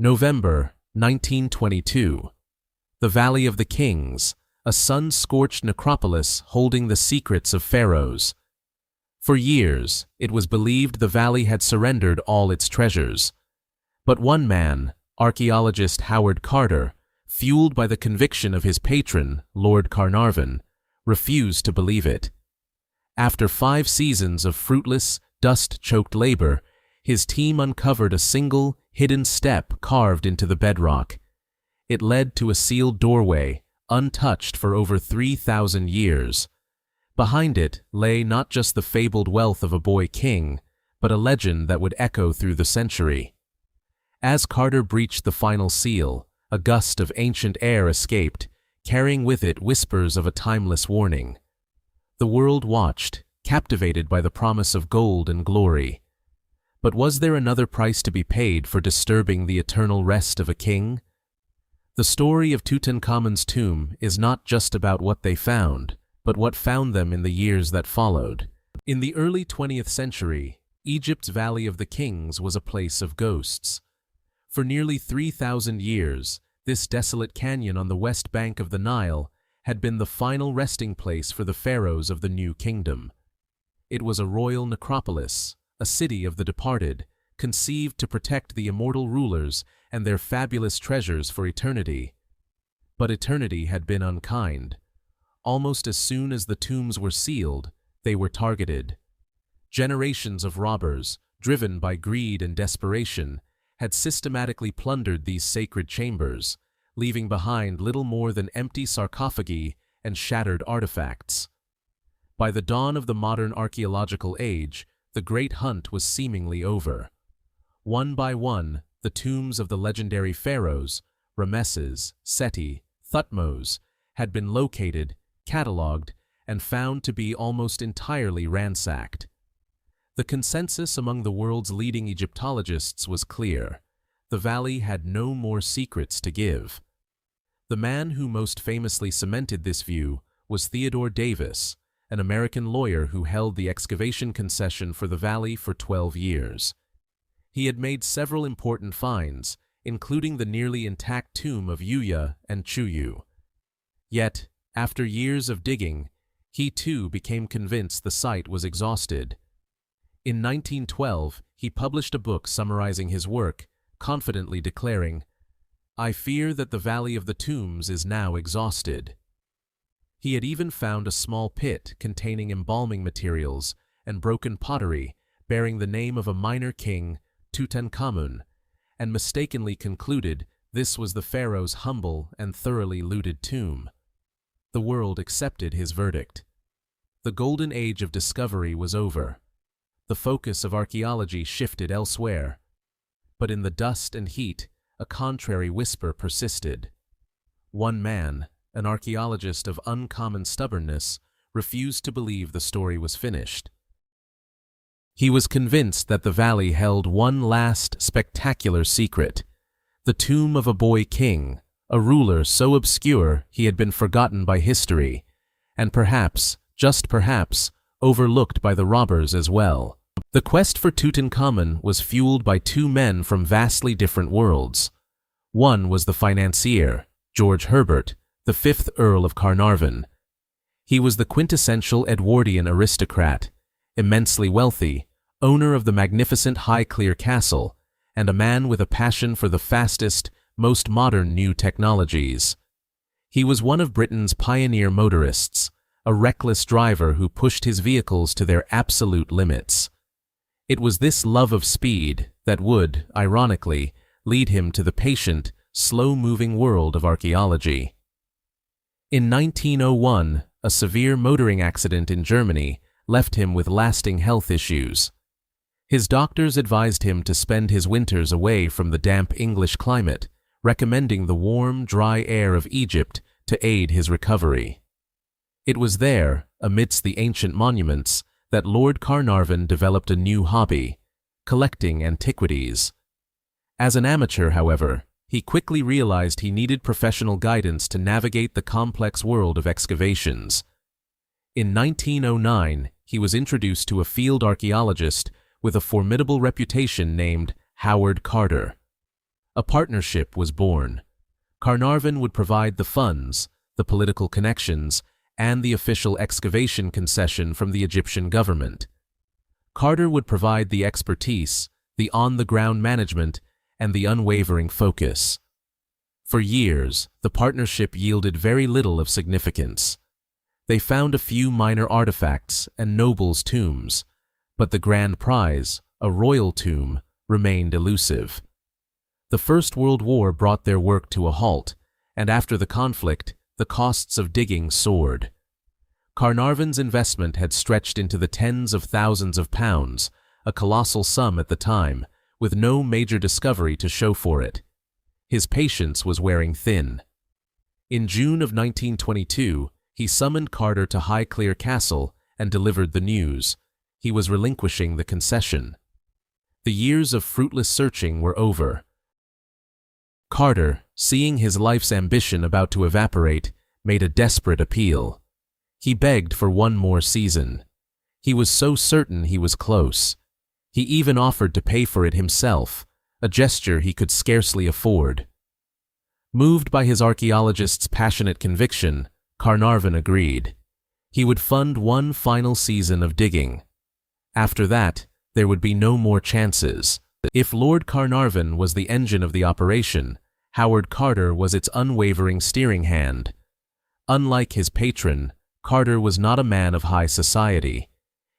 November 1922. The Valley of the Kings, a sun-scorched necropolis holding the secrets of pharaohs. For years, it was believed the valley had surrendered all its treasures. But one man, archaeologist Howard Carter, fueled by the conviction of his patron, Lord Carnarvon, refused to believe it. After 5 seasons of fruitless, dust-choked labor, his team uncovered a single, hidden step carved into the bedrock. It led to a sealed doorway, untouched for over 3,000 years. Behind it lay not just the fabled wealth of a boy king, but a legend that would echo through the century. As Carter breached the final seal, a gust of ancient air escaped, carrying with it whispers of a timeless warning. The world watched, captivated by the promise of gold and glory. But was there another price to be paid for disturbing the eternal rest of a king? The story of Tutankhamun's tomb is not just about what they found, but what found them in the years that followed. In the early 20th century, Egypt's Valley of the Kings was a place of ghosts. For nearly 3,000 years, this desolate canyon on the west bank of the Nile had been the final resting place for the pharaohs of the New Kingdom. It was a royal necropolis, a city of the departed, conceived to protect the immortal rulers and their fabulous treasures for eternity. But eternity had been unkind. Almost as soon as the tombs were sealed, they were targeted. Generations of robbers, driven by greed and desperation, had systematically plundered these sacred chambers, leaving behind little more than empty sarcophagi and shattered artifacts. By the dawn of the modern archaeological age, the great hunt was seemingly over. One by one, the tombs of the legendary pharaohs, Ramesses, Seti, Thutmose, had been located, catalogued, and found to be almost entirely ransacked. The consensus among the world's leading Egyptologists was clear. The valley had no more secrets to give. The man who most famously cemented this view was Theodore Davis, an American lawyer who held the excavation concession for the valley for 12 years. He had made several important finds, including the nearly intact tomb of Yuya and Chuyu. Yet, after years of digging, he too became convinced the site was exhausted. In 1912, he published a book summarizing his work, confidently declaring, "I fear that the Valley of the Tombs is now exhausted." He had even found a small pit containing embalming materials and broken pottery bearing the name of a minor king, Tutankhamun, and mistakenly concluded this was the pharaoh's humble and thoroughly looted tomb. The world accepted his verdict. The golden age of discovery was over. The focus of archaeology shifted elsewhere. But in the dust and heat, a contrary whisper persisted. One man, an archaeologist of uncommon stubbornness, refused to believe the story was finished. He was convinced that the valley held one last spectacular secret: the tomb of a boy king, a ruler so obscure he had been forgotten by history, and perhaps, just perhaps, overlooked by the robbers as well. The quest for Tutankhamun was fueled by 2 men from vastly different worlds. One was the financier, George Herbert, the 5th Earl of Carnarvon. He was the quintessential Edwardian aristocrat, immensely wealthy, owner of the magnificent Highclere Castle, and a man with a passion for the fastest, most modern new technologies. He was one of Britain's pioneer motorists, a reckless driver who pushed his vehicles to their absolute limits. It was this love of speed that would, ironically, lead him to the patient, slow-moving world of archaeology. In 1901, a severe motoring accident in Germany left him with lasting health issues. His doctors advised him to spend his winters away from the damp English climate, recommending the warm, dry air of Egypt to aid his recovery. It was there, amidst the ancient monuments, that Lord Carnarvon developed a new hobby: collecting antiquities. As an amateur, however, he quickly realized he needed professional guidance to navigate the complex world of excavations. In 1909, he was introduced to a field archaeologist with a formidable reputation named Howard Carter. A partnership was born. Carnarvon would provide the funds, the political connections, and the official excavation concession from the Egyptian government. Carter would provide the expertise, the on-the-ground management, and the unwavering focus. For years, the partnership yielded very little of significance. They found a few minor artifacts and nobles' tombs, but the grand prize, a royal tomb, remained elusive. The First World War brought their work to a halt, and after the conflict, the costs of digging soared. Carnarvon's investment had stretched into the tens of thousands of pounds, a colossal sum at the time, with no major discovery to show for it. His patience was wearing thin. In June of 1922, he summoned Carter to Highclere Castle and delivered the news. He was relinquishing the concession. The years of fruitless searching were over. Carter, seeing his life's ambition about to evaporate, made a desperate appeal. He begged for one more season. He was so certain he was close. He even offered to pay for it himself, a gesture he could scarcely afford. Moved by his archaeologist's passionate conviction, Carnarvon agreed. He would fund one final season of digging. After that, there would be no more chances. If Lord Carnarvon was the engine of the operation, Howard Carter was its unwavering steering hand. Unlike his patron, Carter was not a man of high society.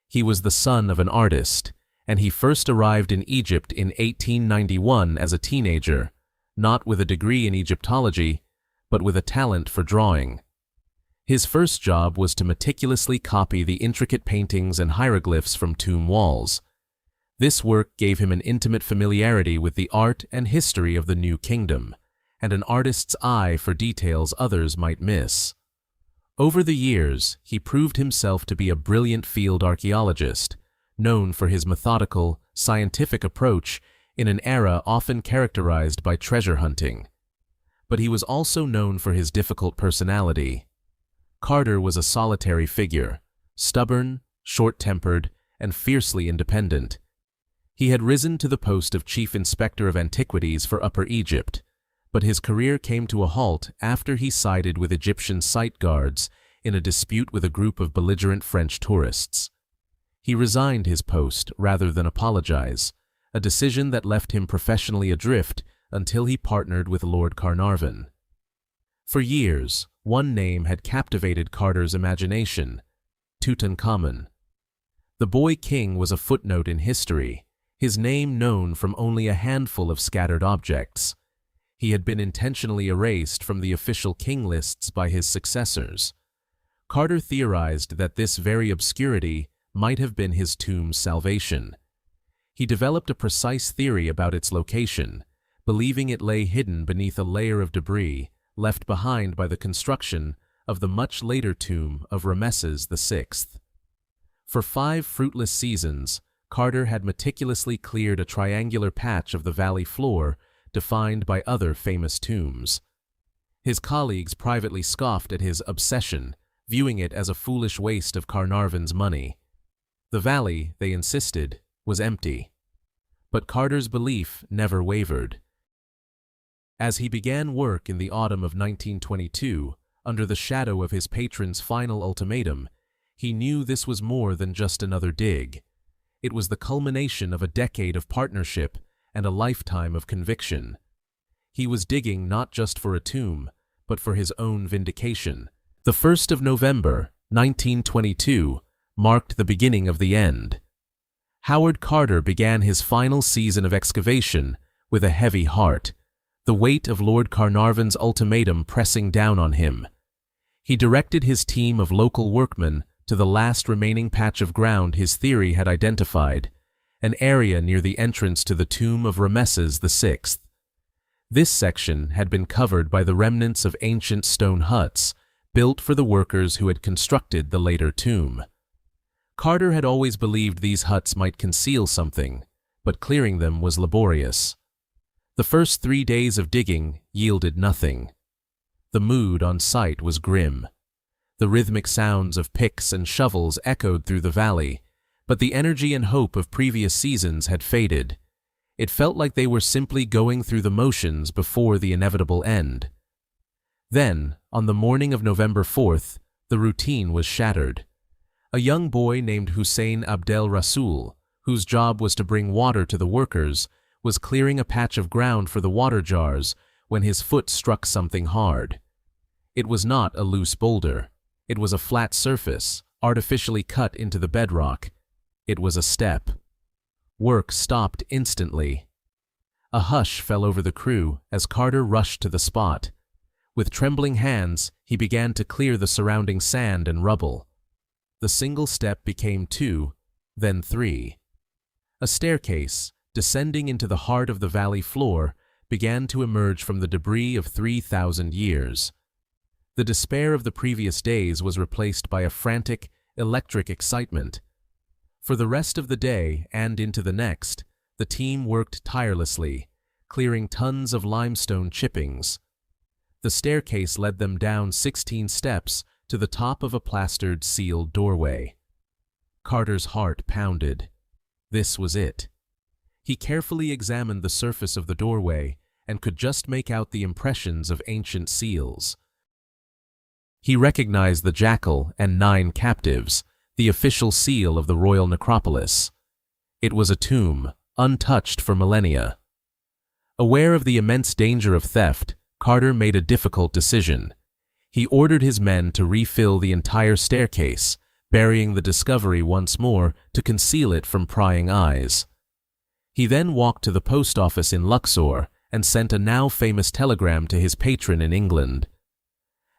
He was the son of an artist, and he first arrived in Egypt in 1891 as a teenager, not with a degree in Egyptology, but with a talent for drawing. His first job was to meticulously copy the intricate paintings and hieroglyphs from tomb walls. This work gave him an intimate familiarity with the art and history of the new kingdom, and an artist's eye for details others might miss. Over the years, he proved himself to be a brilliant field archaeologist, known for his methodical, scientific approach in an era often characterized by treasure hunting. But he was also known for his difficult personality. Carter was a solitary figure, stubborn, short-tempered, and fiercely independent. He had risen to the post of Chief Inspector of Antiquities for Upper Egypt, but his career came to a halt after he sided with Egyptian site guards in a dispute with a group of belligerent French tourists. He resigned his post rather than apologize, a decision that left him professionally adrift until he partnered with Lord Carnarvon. For years, one name had captivated Carter's imagination: Tutankhamun. The boy king was a footnote in history, his name known from only a handful of scattered objects. He had been intentionally erased from the official king lists by his successors. Carter theorized that this very obscurity might have been his tomb's salvation. He developed a precise theory about its location, believing it lay hidden beneath a layer of debris left behind by the construction of the much later tomb of Ramesses VI. For 5 fruitless seasons, Carter had meticulously cleared a triangular patch of the valley floor defined by other famous tombs. His colleagues privately scoffed at his obsession, viewing it as a foolish waste of Carnarvon's money. The valley, they insisted, was empty. But Carter's belief never wavered. As he began work in the autumn of 1922, under the shadow of his patron's final ultimatum, he knew this was more than just another dig. It was the culmination of a decade of partnership and a lifetime of conviction. He was digging not just for a tomb, but for his own vindication. The 1st of November, 1922, marked the beginning of the end. Howard Carter began his final season of excavation with a heavy heart, the weight of Lord Carnarvon's ultimatum pressing down on him. He directed his team of local workmen to the last remaining patch of ground his theory had identified, an area near the entrance to the tomb of Ramesses VI. This section had been covered by the remnants of ancient stone huts built for the workers who had constructed the later tomb. Carter had always believed these huts might conceal something, but clearing them was laborious. The first 3 days of digging yielded nothing. The mood on site was grim. The rhythmic sounds of picks and shovels echoed through the valley, but the energy and hope of previous seasons had faded. It felt like they were simply going through the motions before the inevitable end. Then, on the morning of November 4th, the routine was shattered. A young boy named Hussein Abdel Rasoul, whose job was to bring water to the workers, was clearing a patch of ground for the water jars when his foot struck something hard. It was not a loose boulder. It was a flat surface, artificially cut into the bedrock. It was a step. Work stopped instantly. A hush fell over the crew as Carter rushed to the spot. With trembling hands, he began to clear the surrounding sand and rubble. The single step became 2, then 3. A staircase, descending into the heart of the valley floor, began to emerge from the debris of 3,000 years. The despair of the previous days was replaced by a frantic, electric excitement. For the rest of the day and into the next, the team worked tirelessly, clearing tons of limestone chippings. The staircase led them down 16 steps to the top of a plastered, sealed doorway. Carter's heart pounded. This was it. He carefully examined the surface of the doorway and could just make out the impressions of ancient seals. He recognized the jackal and 9 captives, the official seal of the royal necropolis. It was a tomb, untouched for millennia. Aware of the immense danger of theft, Carter made a difficult decision. He ordered his men to refill the entire staircase, burying the discovery once more to conceal it from prying eyes. He then walked to the post office in Luxor and sent a now famous telegram to his patron in England.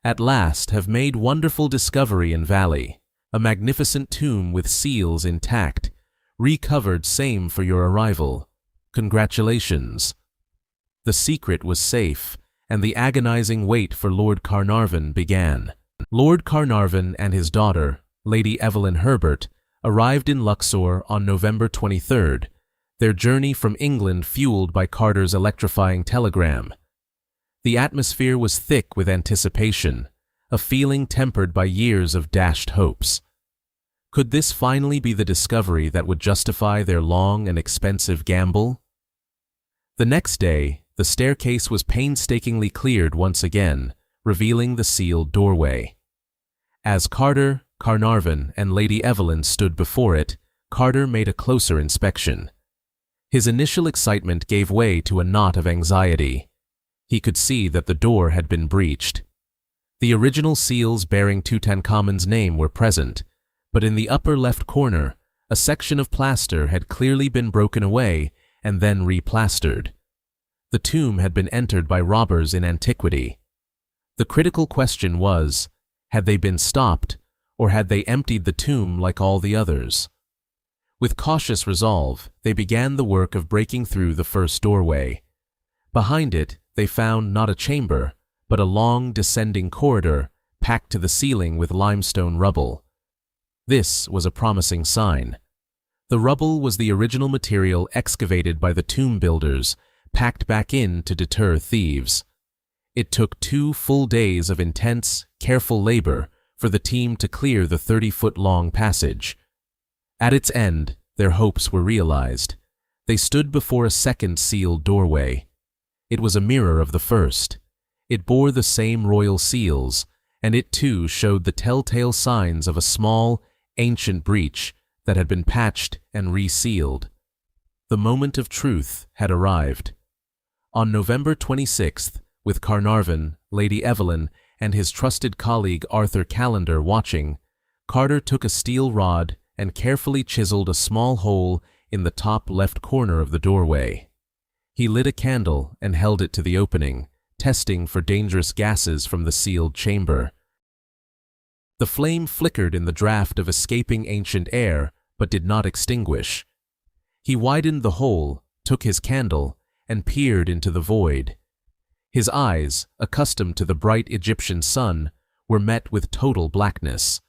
At last have made wonderful discovery in valley, a magnificent tomb with seals intact, recovered same for your arrival. Congratulations. The secret was safe, and the agonizing wait for Lord Carnarvon began. Lord Carnarvon and his daughter, Lady Evelyn Herbert, arrived in Luxor on November 23rd, their journey from England fueled by Carter's electrifying telegram. The atmosphere was thick with anticipation, a feeling tempered by years of dashed hopes. Could this finally be the discovery that would justify their long and expensive gamble? The next day, the staircase was painstakingly cleared once again, revealing the sealed doorway. As Carter, Carnarvon, and Lady Evelyn stood before it, Carter made a closer inspection. His initial excitement gave way to a knot of anxiety. He could see that the door had been breached. The original seals bearing Tutankhamun's name were present, but in the upper left corner, a section of plaster had clearly been broken away and then replastered. The tomb had been entered by robbers in antiquity. The critical question was, had they been stopped, or had they emptied the tomb like all the others? With cautious resolve, they began the work of breaking through the first doorway. Behind it, they found not a chamber, but a long, descending corridor, packed to the ceiling with limestone rubble. This was a promising sign. The rubble was the original material excavated by the tomb builders, packed back in to deter thieves. It took 2 full days of intense, careful labor for the team to clear the 30-foot-long passage. At its end, their hopes were realized. They stood before a second sealed doorway. It was a mirror of the first. It bore the same royal seals, and it too showed the telltale signs of a small, ancient breach that had been patched and resealed. The moment of truth had arrived. On November 26th, with Carnarvon, Lady Evelyn, and his trusted colleague Arthur Callender watching, Carter took a steel rod and carefully chiseled a small hole in the top left corner of the doorway. He lit a candle and held it to the opening, testing for dangerous gases from the sealed chamber. The flame flickered in the draft of escaping ancient air, but did not extinguish. He widened the hole, took his candle, and peered into the void. His eyes, accustomed to the bright Egyptian sun, were met with total blackness.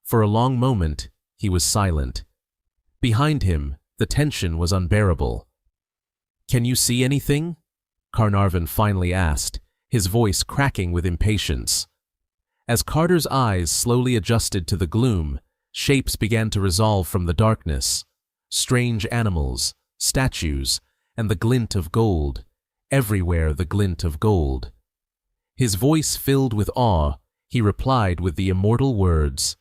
For a long moment, he was silent. Behind him, the tension was unbearable. "Can you see anything?" Carnarvon finally asked, his voice cracking with impatience. As Carter's eyes slowly adjusted to the gloom, shapes began to resolve from the darkness. Strange animals, statues, and the glint of gold, everywhere the glint of gold. His voice filled with awe, he replied with the immortal words,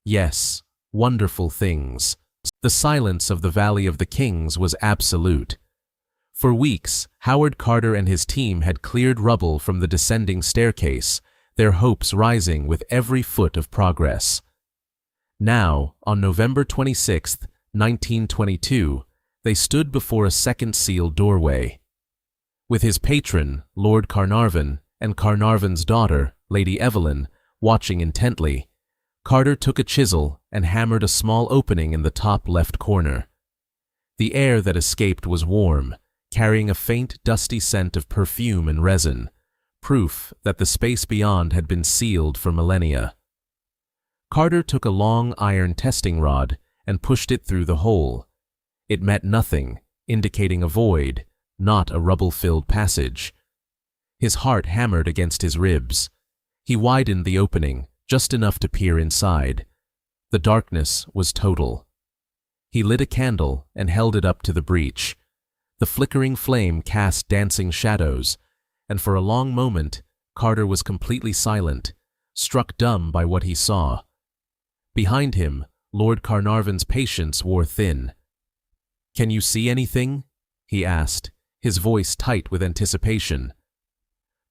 "Yes, wonderful things." The silence of the Valley of the Kings was absolute. For weeks, Howard Carter and his team had cleared rubble from the descending staircase, their hopes rising with every foot of progress. Now, on November 26, 1922, they stood before a second sealed doorway. With his patron, Lord Carnarvon, and Carnarvon's daughter, Lady Evelyn, watching intently, Carter took a chisel and hammered a small opening in the top left corner. The air that escaped was warm, carrying a faint, dusty scent of perfume and resin, proof that the space beyond had been sealed for millennia. Carter took a long iron testing rod and pushed it through the hole. It met nothing, indicating a void, not a rubble-filled passage. His heart hammered against his ribs. He widened the opening, just enough to peer inside. The darkness was total. He lit a candle and held it up to the breach. The flickering flame cast dancing shadows, and for a long moment, Carter was completely silent, struck dumb by what he saw. Behind him, Lord Carnarvon's patience wore thin. "Can you see anything?" he asked, his voice tight with anticipation.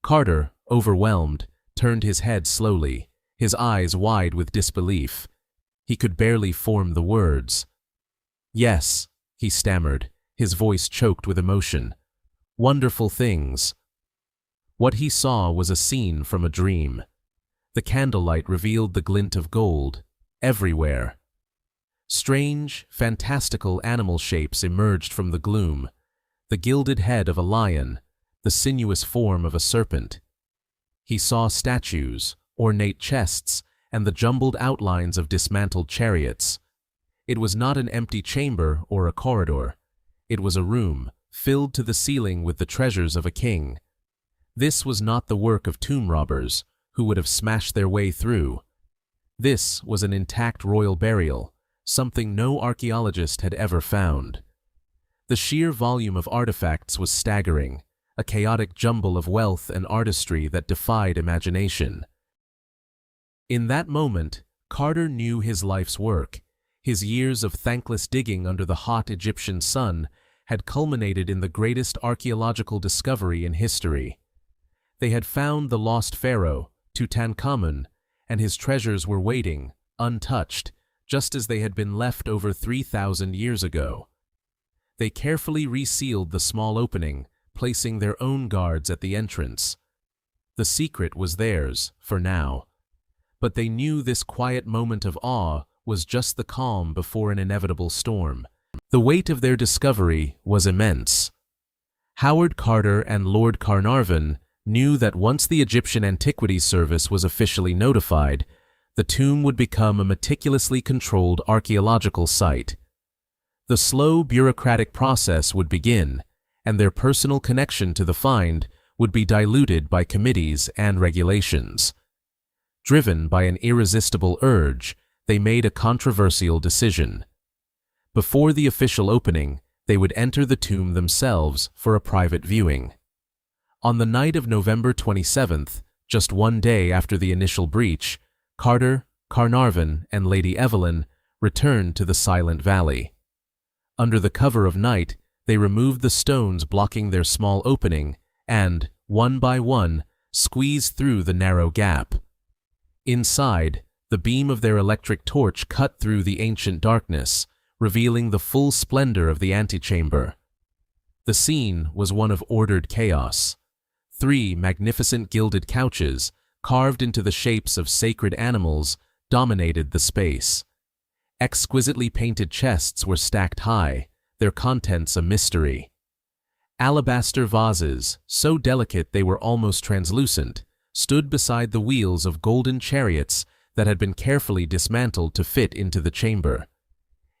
Carter, overwhelmed, turned his head slowly, his eyes wide with disbelief. He could barely form the words. "Yes," he stammered, his voice choked with emotion. "Wonderful things." What he saw was a scene from a dream. The candlelight revealed the glint of gold, everywhere. Strange, fantastical animal shapes emerged from the gloom, the gilded head of a lion, the sinuous form of a serpent. He saw statues, ornate chests, and the jumbled outlines of dismantled chariots. It was not an empty chamber or a corridor. It was a room, filled to the ceiling with the treasures of a king. This was not the work of tomb robbers, who would have smashed their way through. This was an intact royal burial, something no archaeologist had ever found. The sheer volume of artifacts was staggering, a chaotic jumble of wealth and artistry that defied imagination. In that moment, Carter knew his life's work. His years of thankless digging under the hot Egyptian sun had culminated in the greatest archaeological discovery in history. They had found the lost pharaoh, Tutankhamun, and his treasures were waiting, untouched, just as they had been left over 3,000 years ago. They carefully resealed the small opening, placing their own guards at the entrance. The secret was theirs, for now. But they knew this quiet moment of awe was just the calm before an inevitable storm. The weight of their discovery was immense. Howard Carter and Lord Carnarvon knew that once the Egyptian Antiquities Service was officially notified, the tomb would become a meticulously controlled archaeological site. The slow bureaucratic process would begin, and their personal connection to the find would be diluted by committees and regulations. Driven by an irresistible urge, they made a controversial decision. Before the official opening, they would enter the tomb themselves for a private viewing. On the night of November 27th, just one day after the initial breach, Carter, Carnarvon, and Lady Evelyn returned to the Silent Valley. Under the cover of night, they removed the stones blocking their small opening and, one by one, squeezed through the narrow gap. Inside, the beam of their electric torch cut through the ancient darkness, revealing the full splendor of the antechamber. The scene was one of ordered chaos. 3 magnificent gilded couches, carved into the shapes of sacred animals, dominated the space. Exquisitely painted chests were stacked high, their contents a mystery. Alabaster vases, so delicate they were almost translucent, stood beside the wheels of golden chariots that had been carefully dismantled to fit into the chamber.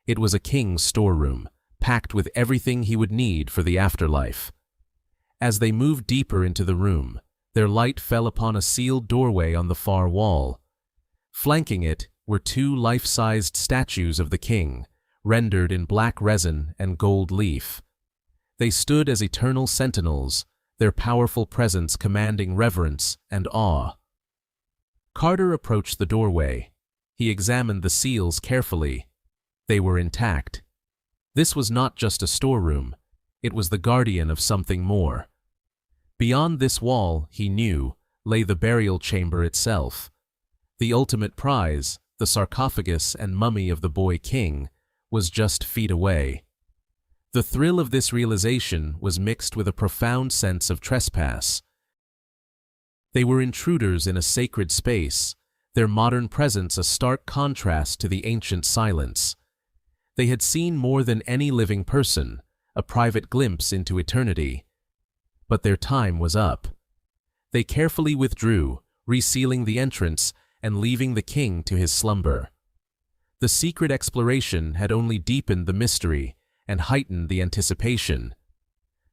It was a king's storeroom, packed with everything he would need for the afterlife. As they moved deeper into the room, their light fell upon a sealed doorway on the far wall. Flanking it were 2 life-sized statues of the king, rendered in black resin and gold leaf. They stood as eternal sentinels, their powerful presence commanding reverence and awe. Carter approached the doorway. He examined the seals carefully. They were intact. This was not just a storeroom. It was the guardian of something more. Beyond this wall, he knew, lay the burial chamber itself. The ultimate prize, the sarcophagus and mummy of the boy king, was just feet away. The thrill of this realization was mixed with a profound sense of trespass. They were intruders in a sacred space, their modern presence a stark contrast to the ancient silence. They had seen more than any living person, a private glimpse into eternity. But their time was up. They carefully withdrew, resealing the entrance and leaving the king to his slumber. The secret exploration had only deepened the mystery and heightened the anticipation.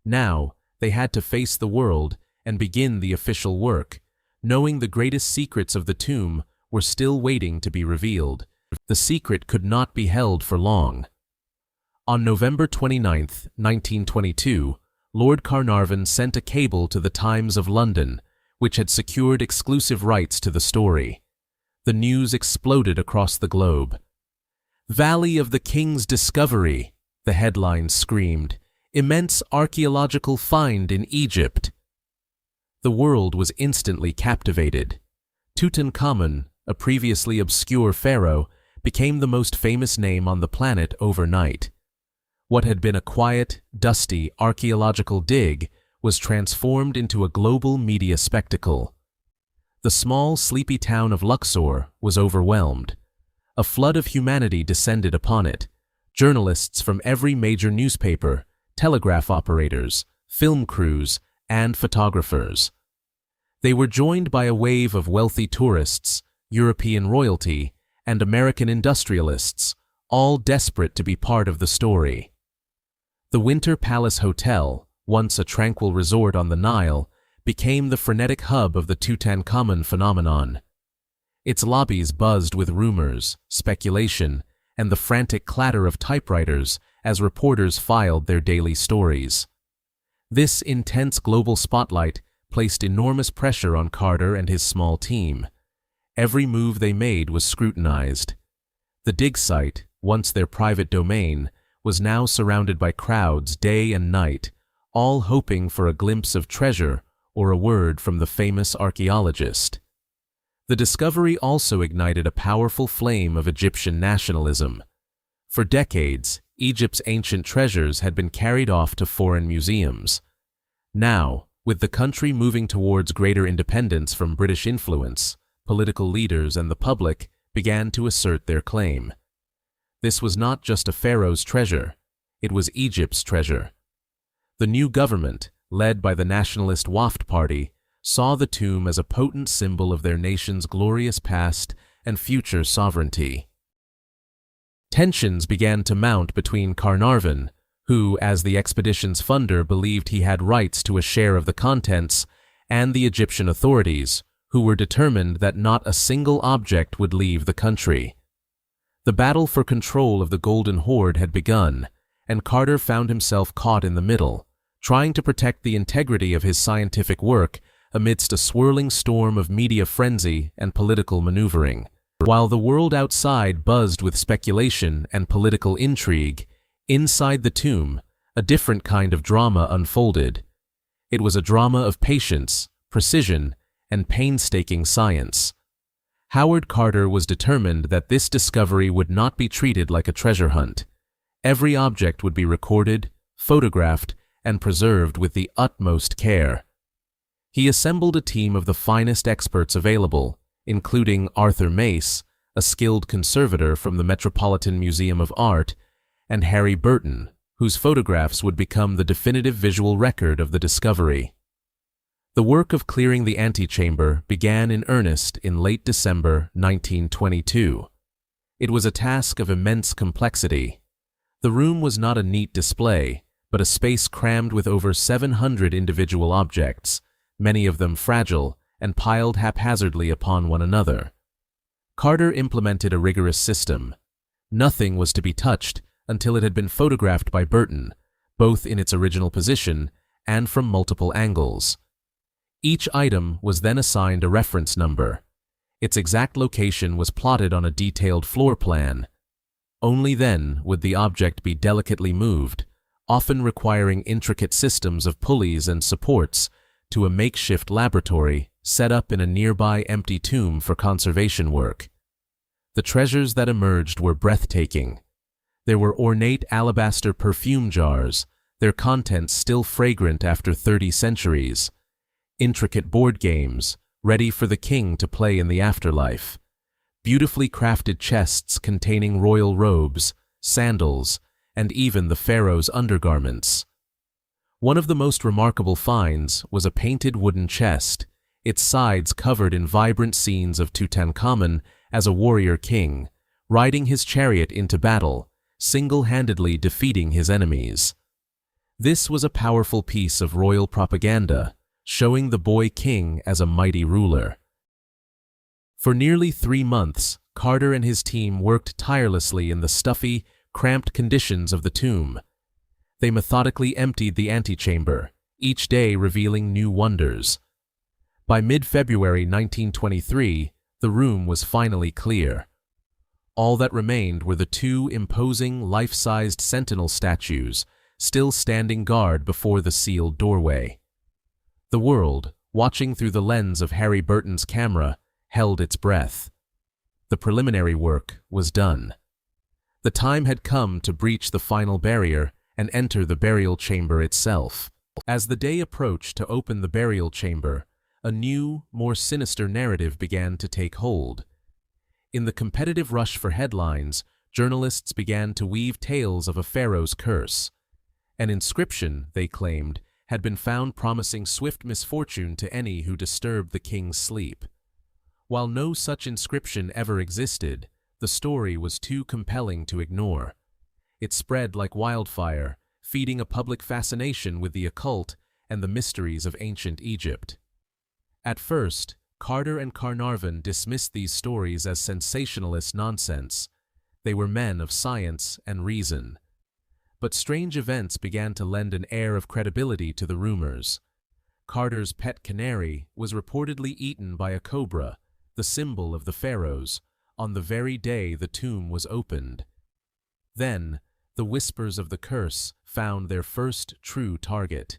Now, they had to face the world and begin the official work, knowing the greatest secrets of the tomb were still waiting to be revealed. The secret could not be held for long. On November 29, 1922, Lord Carnarvon sent a cable to the Times of London, which had secured exclusive rights to the story. The news exploded across the globe. "Valley of the King's Discovery," the headline screamed. "Immense archaeological find in Egypt." The world was instantly captivated. Tutankhamun, a previously obscure pharaoh, became the most famous name on the planet overnight. What had been a quiet, dusty archaeological dig was transformed into a global media spectacle. The small, sleepy town of Luxor was overwhelmed. A flood of humanity descended upon it. Journalists from every major newspaper, telegraph operators, film crews, and photographers. They were joined by a wave of wealthy tourists, European royalty, and American industrialists, all desperate to be part of the story. The Winter Palace Hotel, once a tranquil resort on the Nile, became the frenetic hub of the Tutankhamun phenomenon. Its lobbies buzzed with rumors, speculation, and the frantic clatter of typewriters as reporters filed their daily stories. This intense global spotlight placed enormous pressure on Carter and his small team. Every move they made was scrutinized. The dig site, once their private domain, was now surrounded by crowds day and night, all hoping for a glimpse of treasure or a word from the famous archaeologist. The discovery also ignited a powerful flame of Egyptian nationalism. For decades, Egypt's ancient treasures had been carried off to foreign museums. Now, with the country moving towards greater independence from British influence, political leaders and the public began to assert their claim. This was not just a pharaoh's treasure, it was Egypt's treasure. The new government, led by the nationalist Waft Party, saw the tomb as a potent symbol of their nation's glorious past and future sovereignty. Tensions began to mount between Carnarvon, who, as the expedition's funder, believed he had rights to a share of the contents, and the Egyptian authorities, who were determined that not a single object would leave the country. The battle for control of the Golden Hoard had begun, and Carter found himself caught in the middle, trying to protect the integrity of his scientific work amidst a swirling storm of media frenzy and political maneuvering. While the world outside buzzed with speculation and political intrigue, inside the tomb, a different kind of drama unfolded. It was a drama of patience, precision, and painstaking science. Howard Carter was determined that this discovery would not be treated like a treasure hunt. Every object would be recorded, photographed, and preserved with the utmost care. He assembled a team of the finest experts available, including Arthur Mace, a skilled conservator from the Metropolitan Museum of Art, and Harry Burton, whose photographs would become the definitive visual record of the discovery. The work of clearing the antechamber began in earnest in late December 1922. It was a task of immense complexity. The room was not a neat display, but a space crammed with over 700 individual objects, many of them fragile and piled haphazardly upon one another. Carter implemented a rigorous system. Nothing was to be touched until it had been photographed by Burton, both in its original position and from multiple angles. Each item was then assigned a reference number. Its exact location was plotted on a detailed floor plan. Only then would the object be delicately moved, often requiring intricate systems of pulleys and supports, to a makeshift laboratory set up in a nearby empty tomb for conservation work. The treasures that emerged were breathtaking. There were ornate alabaster perfume jars, their contents still fragrant after 30 centuries. Intricate board games, ready for the king to play in the afterlife. Beautifully crafted chests containing royal robes, sandals, and even the pharaoh's undergarments. One of the most remarkable finds was a painted wooden chest, its sides covered in vibrant scenes of Tutankhamun as a warrior king, riding his chariot into battle, single-handedly defeating his enemies. This was a powerful piece of royal propaganda, showing the boy king as a mighty ruler. For nearly 3 months, Carter and his team worked tirelessly in the stuffy, cramped conditions of the tomb. They methodically emptied the antechamber, each day revealing new wonders. By mid-February 1923, the room was finally clear. All that remained were the 2 imposing, life-sized sentinel statues, still standing guard before the sealed doorway. The world, watching through the lens of Harry Burton's camera, held its breath. The preliminary work was done. The time had come to breach the final barrier and enter the burial chamber itself. As the day approached to open the burial chamber, a new, more sinister narrative began to take hold. In the competitive rush for headlines, journalists began to weave tales of a pharaoh's curse. An inscription, they claimed, had been found promising swift misfortune to any who disturbed the king's sleep. While no such inscription ever existed, the story was too compelling to ignore. It spread like wildfire, feeding a public fascination with the occult and the mysteries of ancient Egypt. At first, Carter and Carnarvon dismissed these stories as sensationalist nonsense. They were men of science and reason. But strange events began to lend an air of credibility to the rumors. Carter's pet canary was reportedly eaten by a cobra, the symbol of the pharaohs, on the very day the tomb was opened. Then, the whispers of the curse found their first true target.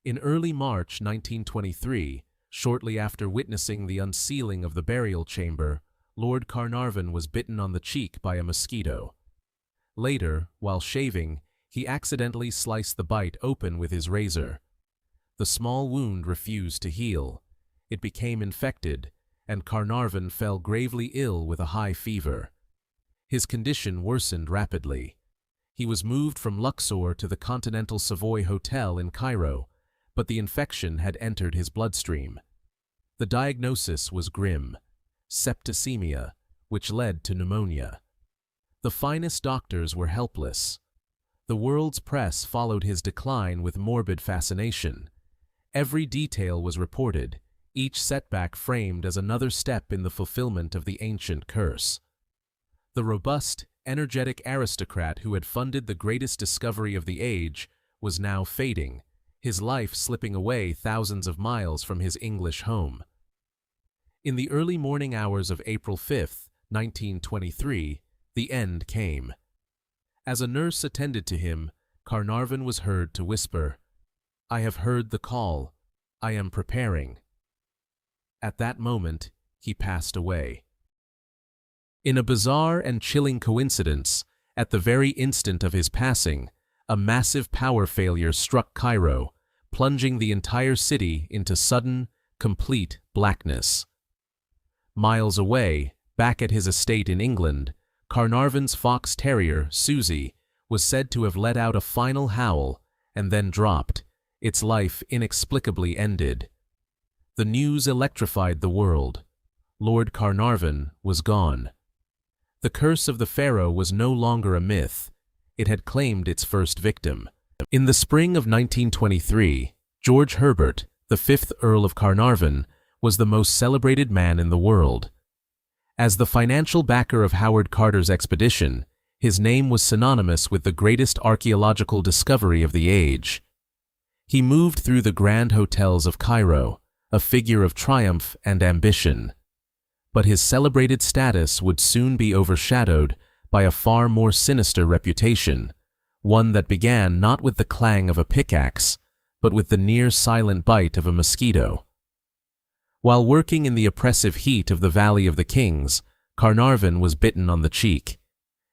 In early March 1923, shortly after witnessing the unsealing of the burial chamber, Lord Carnarvon was bitten on the cheek by a mosquito. Later, while shaving, he accidentally sliced the bite open with his razor. The small wound refused to heal. It became infected, and Carnarvon fell gravely ill with a high fever. His condition worsened rapidly. He was moved from Luxor to the Continental Savoy Hotel in Cairo, but the infection had entered his bloodstream. The diagnosis was grim: septicemia, which led to pneumonia. The finest doctors were helpless. The world's press followed his decline with morbid fascination. Every detail was reported, each setback framed as another step in the fulfillment of the ancient curse. The robust, energetic aristocrat who had funded the greatest discovery of the age was now fading, his life slipping away thousands of miles from his English home. In the early morning hours of April 5, 1923, the end came. As a nurse attended to him, Carnarvon was heard to whisper, "I have heard the call. I am preparing." At that moment, he passed away. In a bizarre and chilling coincidence, at the very instant of his passing, a massive power failure struck Cairo, plunging the entire city into sudden, complete blackness. Miles away, back at his estate in England, Carnarvon's fox terrier, Susie, was said to have let out a final howl and then dropped, its life inexplicably ended. The news electrified the world. Lord Carnarvon was gone. The curse of the pharaoh was no longer a myth. It had claimed its first victim. In the spring of 1923, George Herbert, the 5th Earl of Carnarvon, was the most celebrated man in the world. As the financial backer of Howard Carter's expedition, his name was synonymous with the greatest archaeological discovery of the age. He moved through the grand hotels of Cairo, a figure of triumph and ambition. But his celebrated status would soon be overshadowed by a far more sinister reputation, one that began not with the clang of a pickaxe, but with the near-silent bite of a mosquito. While working in the oppressive heat of the Valley of the Kings, Carnarvon was bitten on the cheek.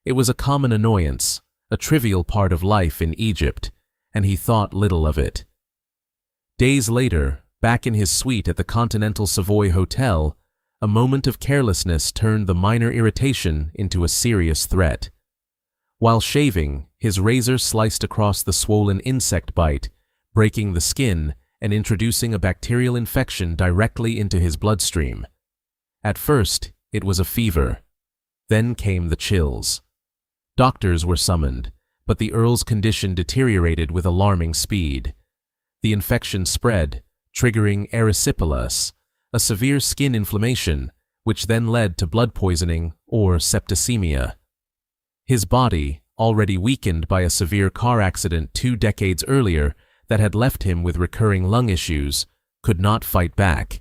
It was a common annoyance, a trivial part of life in Egypt, and he thought little of it. Days later, back in his suite at the Continental Savoy Hotel, a moment of carelessness turned the minor irritation into a serious threat. While shaving, his razor sliced across the swollen insect bite, breaking the skin and introducing a bacterial infection directly into his bloodstream. At first, it was a fever. Then came the chills. Doctors were summoned, but the Earl's condition deteriorated with alarming speed. The infection spread, triggering erysipelas, a severe skin inflammation, which then led to blood poisoning or septicemia. His body, already weakened by a severe car accident 2 decades earlier that had left him with recurring lung issues, could not fight back.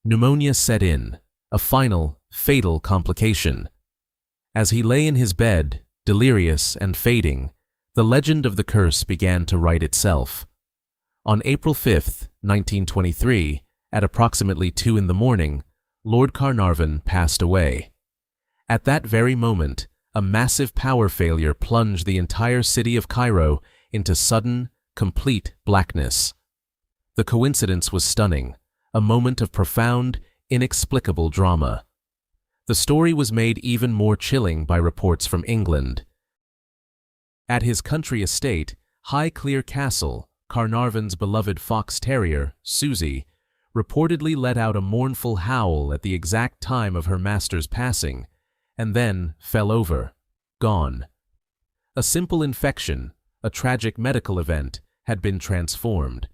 Pneumonia set in, a final, fatal complication. As he lay in his bed, delirious and fading, the legend of the curse began to write itself. On April 5, 1923, at approximately 2 a.m, Lord Carnarvon passed away. At that very moment, a massive power failure plunged the entire city of Cairo into sudden, complete blackness. The coincidence was stunning, a moment of profound, inexplicable drama. The story was made even more chilling by reports from England. At his country estate, Highclere Castle, Carnarvon's beloved fox terrier, Susie, reportedly let out a mournful howl at the exact time of her master's passing, and then fell over, gone. A simple infection, a tragic medical event, had been transformed.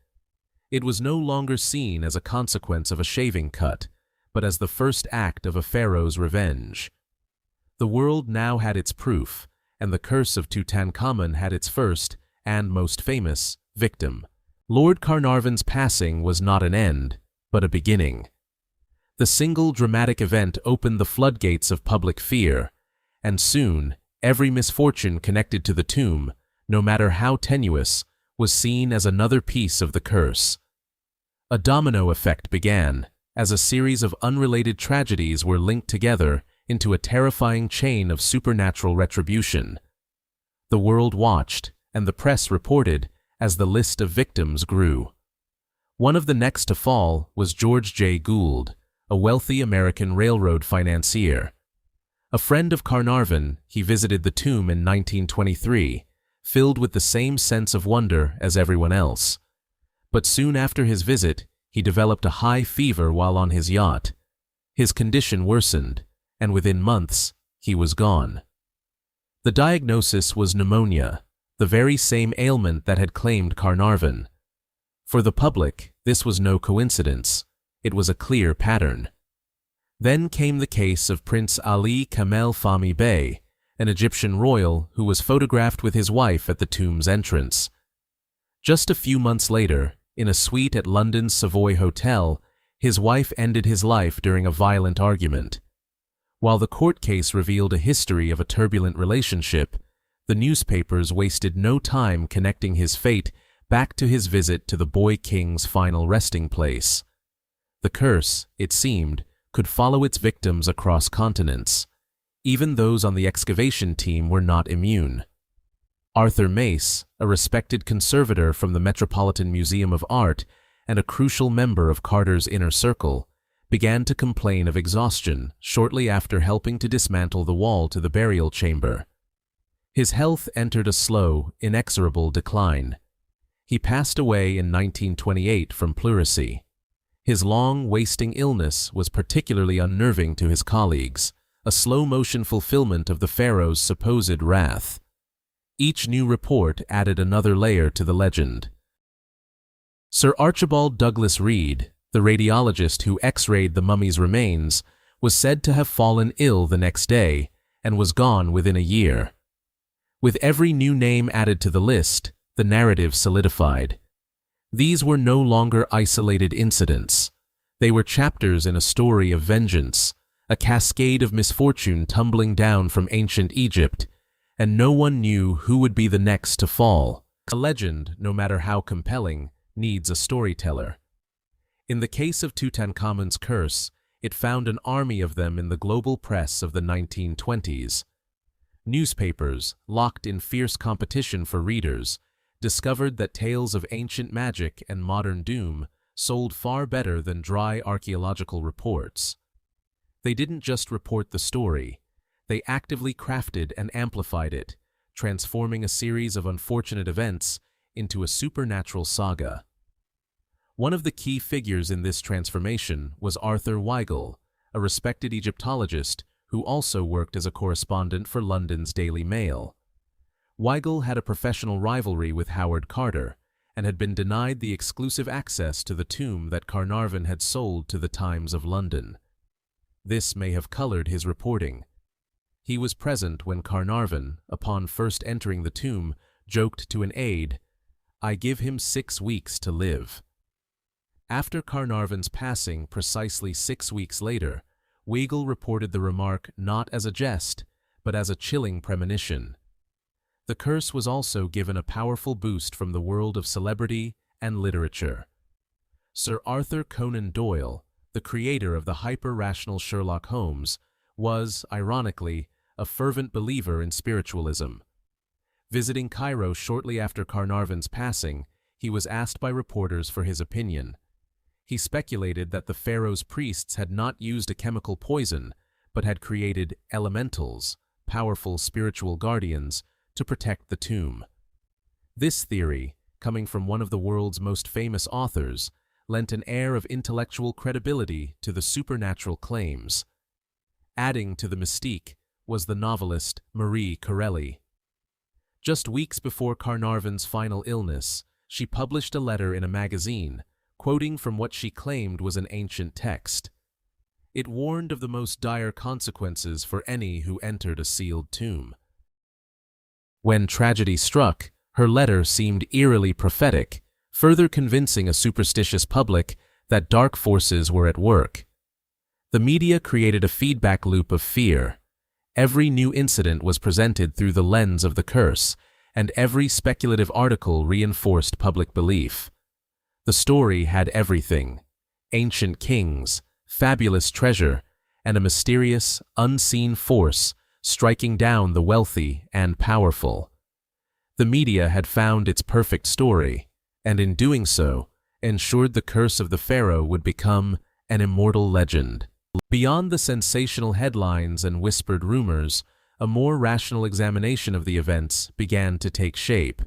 It was no longer seen as a consequence of a shaving cut, but as the first act of a pharaoh's revenge. The world now had its proof, and the curse of Tutankhamun had its first, and most famous, victim. Lord Carnarvon's passing was not an end, but a beginning. The single dramatic event opened the floodgates of public fear, and soon every misfortune connected to the tomb, no matter how tenuous, was seen as another piece of the curse. A domino effect began, as a series of unrelated tragedies were linked together into a terrifying chain of supernatural retribution. The world watched, and the press reported, as the list of victims grew. One of the next to fall was George J. Gould, a wealthy American railroad financier. A friend of Carnarvon, he visited the tomb in 1923, filled with the same sense of wonder as everyone else. But soon after his visit, he developed a high fever while on his yacht. His condition worsened, and within months, he was gone. The diagnosis was pneumonia, the very same ailment that had claimed Carnarvon. For the public, this was no coincidence. It was a clear pattern. Then came the case of Prince Ali Kamel Fahmy Bey, an Egyptian royal who was photographed with his wife at the tomb's entrance. Just a few months later, in a suite at London's Savoy Hotel, his wife ended his life during a violent argument. While the court case revealed a history of a turbulent relationship, the newspapers wasted no time connecting his fate back to his visit to the boy king's final resting place. The curse, it seemed, could follow its victims across continents. Even those on the excavation team were not immune. Arthur Mace, a respected conservator from the Metropolitan Museum of Art and a crucial member of Carter's inner circle, began to complain of exhaustion shortly after helping to dismantle the wall to the burial chamber. His health entered a slow, inexorable decline. He passed away in 1928 from pleurisy. His long, wasting illness was particularly unnerving to his colleagues, a slow-motion fulfillment of the pharaoh's supposed wrath. Each new report added another layer to the legend. Sir Archibald Douglas Reed, the radiologist who x-rayed the mummy's remains, was said to have fallen ill the next day and was gone within a year. With every new name added to the list, the narrative solidified. These were no longer isolated incidents. They were chapters in a story of vengeance, a cascade of misfortune tumbling down from ancient Egypt, and no one knew who would be the next to fall. A legend, no matter how compelling, needs a storyteller. In the case of Tutankhamun's curse, it found an army of them in the global press of the 1920s. Newspapers, locked in fierce competition for readers, discovered that tales of ancient magic and modern doom sold far better than dry archaeological reports. They didn't just report the story, they actively crafted and amplified it, transforming a series of unfortunate events into a supernatural saga. One of the key figures in this transformation was Arthur Weigel, a respected Egyptologist who also worked as a correspondent for London's Daily Mail. Weigel had a professional rivalry with Howard Carter and had been denied the exclusive access to the tomb that Carnarvon had sold to the Times of London. This may have colored his reporting. He was present when Carnarvon, upon first entering the tomb, joked to an aide, "I give him 6 weeks to live." After Carnarvon's passing precisely 6 weeks later, Weigel reported the remark not as a jest, but as a chilling premonition. The curse was also given a powerful boost from the world of celebrity and literature. Sir Arthur Conan Doyle, the creator of the hyper-rational Sherlock Holmes, was, ironically, a fervent believer in spiritualism. Visiting Cairo shortly after Carnarvon's passing, he was asked by reporters for his opinion. He speculated that the pharaoh's priests had not used a chemical poison, but had created elementals, powerful spiritual guardians, to protect the tomb. This theory, coming from one of the world's most famous authors, lent an air of intellectual credibility to the supernatural claims. Adding to the mystique was the novelist Marie Corelli. Just weeks before Carnarvon's final illness, she published a letter in a magazine, quoting from what she claimed was an ancient text. It warned of the most dire consequences for any who entered a sealed tomb. When tragedy struck, her letter seemed eerily prophetic, further convincing a superstitious public that dark forces were at work. The media created a feedback loop of fear. Every new incident was presented through the lens of the curse, and every speculative article reinforced public belief. The story had everything: ancient kings, fabulous treasure, and a mysterious, unseen force striking down the wealthy and powerful. The media had found its perfect story, and in doing so, ensured the curse of the pharaoh would become an immortal legend. Beyond the sensational headlines and whispered rumors, a more rational examination of the events began to take shape.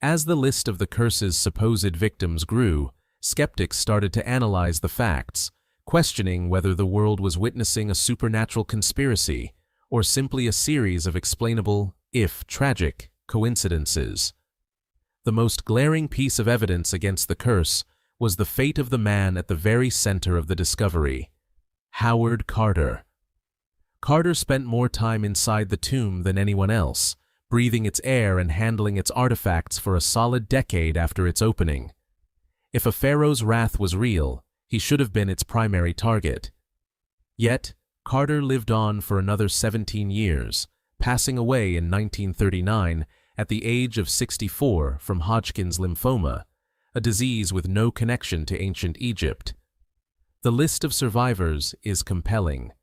As the list of the curse's supposed victims grew, skeptics started to analyze the facts, questioning whether the world was witnessing a supernatural conspiracy or simply a series of explainable, if tragic, coincidences. The most glaring piece of evidence against the curse was the fate of the man at the very center of the discovery: Howard Carter. Carter spent more time inside the tomb than anyone else, breathing its air and handling its artifacts for a solid decade after its opening. If a pharaoh's wrath was real, he should have been its primary target. Yet, Carter lived on for another 17 years, passing away in 1939 at the age of 64 from Hodgkin's lymphoma, a disease with no connection to ancient Egypt. The list of survivors is compelling.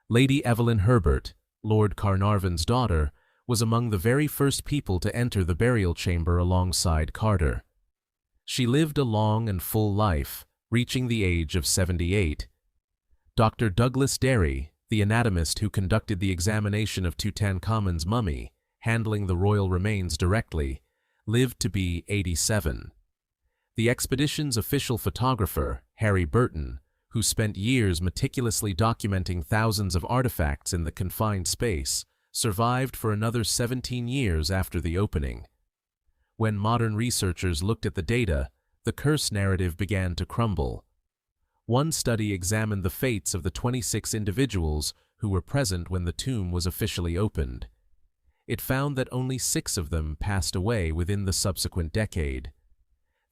Lady Evelyn Herbert, Lord Carnarvon's daughter, was among the very first people to enter the burial chamber alongside Carter. She lived a long and full life, reaching the age of 78. Dr. Douglas Derry, the anatomist who conducted the examination of Tutankhamun's mummy, handling the royal remains directly, lived to be 87. The expedition's official photographer, Harry Burton, who spent years meticulously documenting thousands of artifacts in the confined space, survived for another 17 years after the opening. When modern researchers looked at the data, the curse narrative began to crumble. One study examined the fates of the 26 individuals who were present when the tomb was officially opened. it found that only 6 of them passed away within the subsequent decade.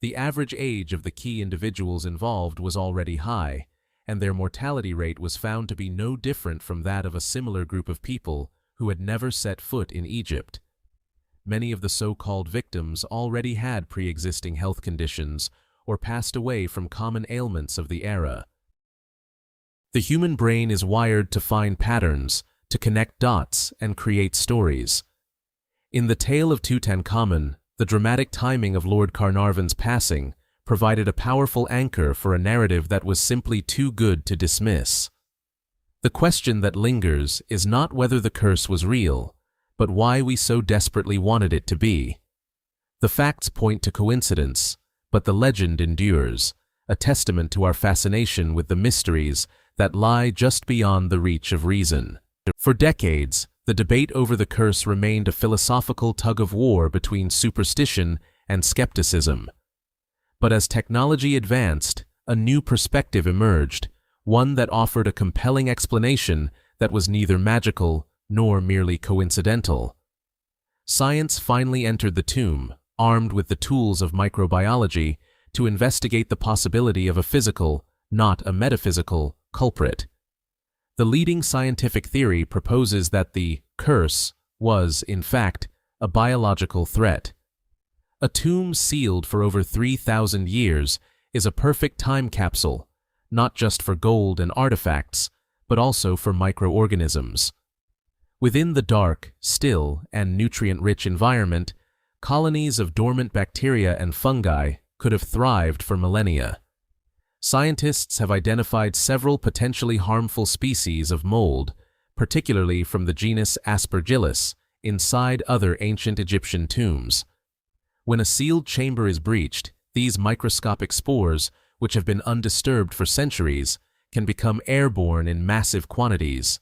The average age of the key individuals involved was already high, and their mortality rate was found to be no different from that of a similar group of people who had never set foot in Egypt. Many of the so-called victims already had pre-existing health conditions or passed away from common ailments of the era. The human brain is wired to find patterns, to connect dots, and create stories. In the tale of Tutankhamun, the dramatic timing of Lord Carnarvon's passing provided a powerful anchor for a narrative that was simply too good to dismiss. The question that lingers is not whether the curse was real, but why we so desperately wanted it to be. The facts point to coincidence, but the legend endures, a testament to our fascination with the mysteries that lie just beyond the reach of reason. For decades, the debate over the curse remained a philosophical tug-of-war between superstition and skepticism. But as technology advanced, a new perspective emerged, one that offered a compelling explanation that was neither magical nor merely coincidental. Science finally entered the tomb, armed with the tools of microbiology, to investigate the possibility of a physical, not a metaphysical, culprit. The leading scientific theory proposes that the curse was, in fact, a biological threat. A tomb sealed for over 3,000 years is a perfect time capsule, not just for gold and artifacts, but also for microorganisms. Within the dark, still, and nutrient-rich environment, colonies of dormant bacteria and fungi could have thrived for millennia. Scientists have identified several potentially harmful species of mold, particularly from the genus Aspergillus, inside other ancient Egyptian tombs. When a sealed chamber is breached, these microscopic spores, which have been undisturbed for centuries, can become airborne in massive quantities.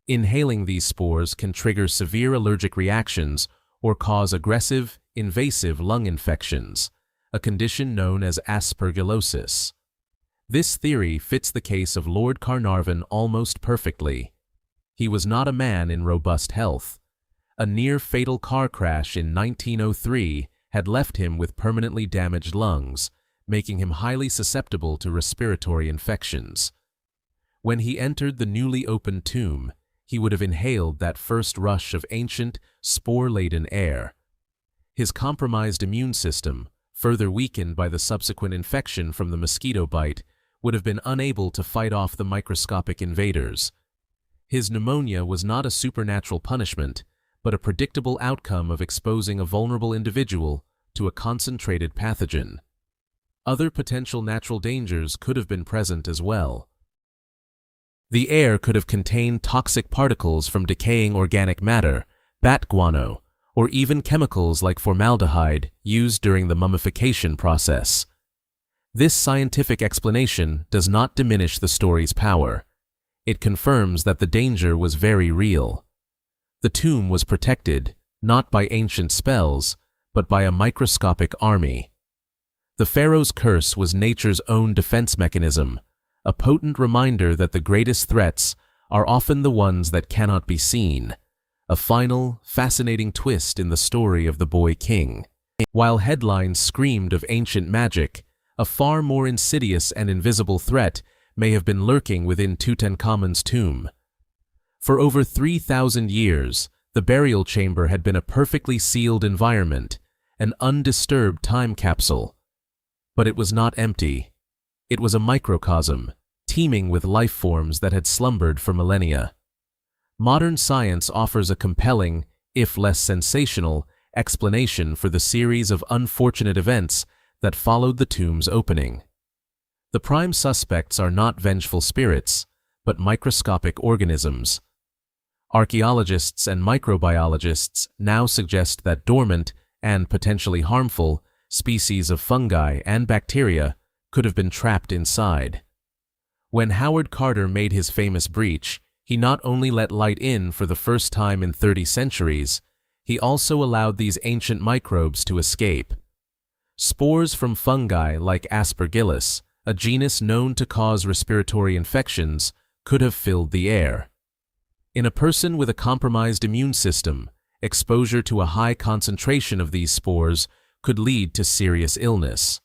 Inhaling these spores can trigger severe allergic reactions or cause aggressive, invasive lung infections, a condition known as aspergillosis. This theory fits the case of Lord Carnarvon almost perfectly. He was not a man in robust health. A near-fatal car crash in 1903 had left him with permanently damaged lungs, making him highly susceptible to respiratory infections. When he entered the newly opened tomb, he would have inhaled that first rush of ancient, spore-laden air. His compromised immune system, further weakened by the subsequent infection from the mosquito bite, would have been unable to fight off the microscopic invaders. His pneumonia was not a supernatural punishment, but a predictable outcome of exposing a vulnerable individual to a concentrated pathogen. Other potential natural dangers could have been present as well. The air could have contained toxic particles from decaying organic matter, bat guano, or even chemicals like formaldehyde used during the mummification process. This scientific explanation does not diminish the story's power. It confirms that the danger was very real. The tomb was protected, not by ancient spells, but by a microscopic army. The Pharaoh's curse was nature's own defense mechanism, a potent reminder that the greatest threats are often the ones that cannot be seen, a final, fascinating twist in the story of the boy king. While headlines screamed of ancient magic, a far more insidious and invisible threat may have been lurking within Tutankhamun's tomb. For over 3,000 years, the burial chamber had been a perfectly sealed environment, an undisturbed time capsule. But it was not empty. It was a microcosm, teeming with life forms that had slumbered for millennia. Modern science offers a compelling, if less sensational, explanation for the series of unfortunate events that followed the tomb's opening. The prime suspects are not vengeful spirits, but microscopic organisms. Archaeologists and microbiologists now suggest that dormant and potentially harmful species of fungi and bacteria could have been trapped inside. When Howard Carter made his famous breach, he not only let light in for the first time in 30 centuries, he also allowed these ancient microbes to escape. Spores from fungi like Aspergillus, a genus known to cause respiratory infections, could have filled the air. In a person with a compromised immune system, exposure to a high concentration of these spores could lead to serious illness.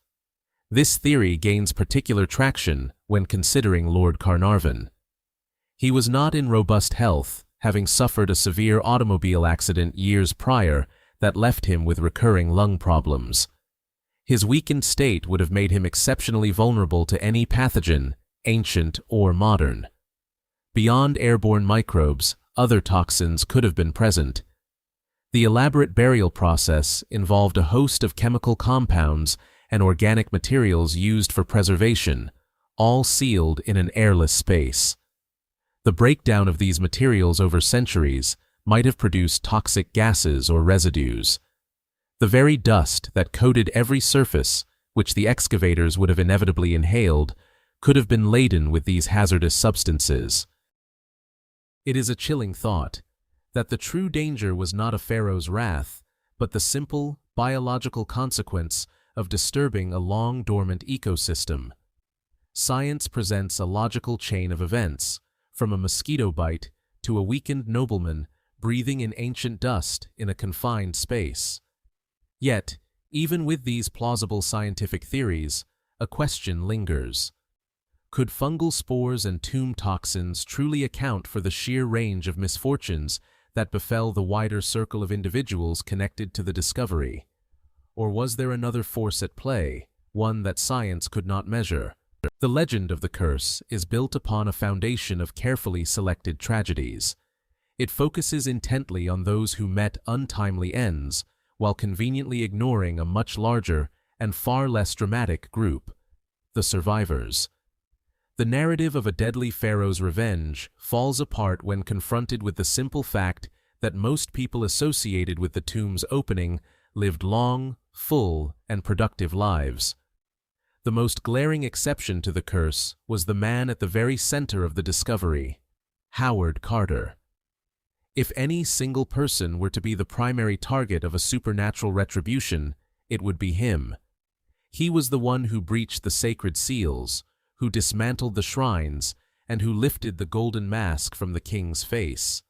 This theory gains particular traction when considering Lord Carnarvon. He was not in robust health, having suffered a severe automobile accident years prior that left him with recurring lung problems. His weakened state would have made him exceptionally vulnerable to any pathogen, ancient or modern. Beyond airborne microbes, other toxins could have been present. The elaborate burial process involved a host of chemical compounds and organic materials used for preservation, all sealed in an airless space. The breakdown of these materials over centuries might have produced toxic gases or residues. The very dust that coated every surface, which the excavators would have inevitably inhaled, could have been laden with these hazardous substances. It is a chilling thought that the true danger was not a pharaoh's wrath, but the simple, biological consequence of disturbing a long-dormant ecosystem. Science presents a logical chain of events, from a mosquito bite to a weakened nobleman breathing in ancient dust in a confined space. Yet, even with these plausible scientific theories, a question lingers. Could fungal spores and tomb toxins truly account for the sheer range of misfortunes that befell the wider circle of individuals connected to the discovery? Or was there another force at play, one that science could not measure? The legend of the curse is built upon a foundation of carefully selected tragedies. It focuses intently on those who met untimely ends, while conveniently ignoring a much larger and far less dramatic group, the survivors. The narrative of a deadly pharaoh's revenge falls apart when confronted with the simple fact that most people associated with the tomb's opening lived long, full, and productive lives. The most glaring exception to the curse was the man at the very center of the discovery, Howard Carter. If any single person were to be the primary target of a supernatural retribution, it would be him. He was the one who breached the sacred seals, who dismantled the shrines, and who lifted the golden mask from the king's face.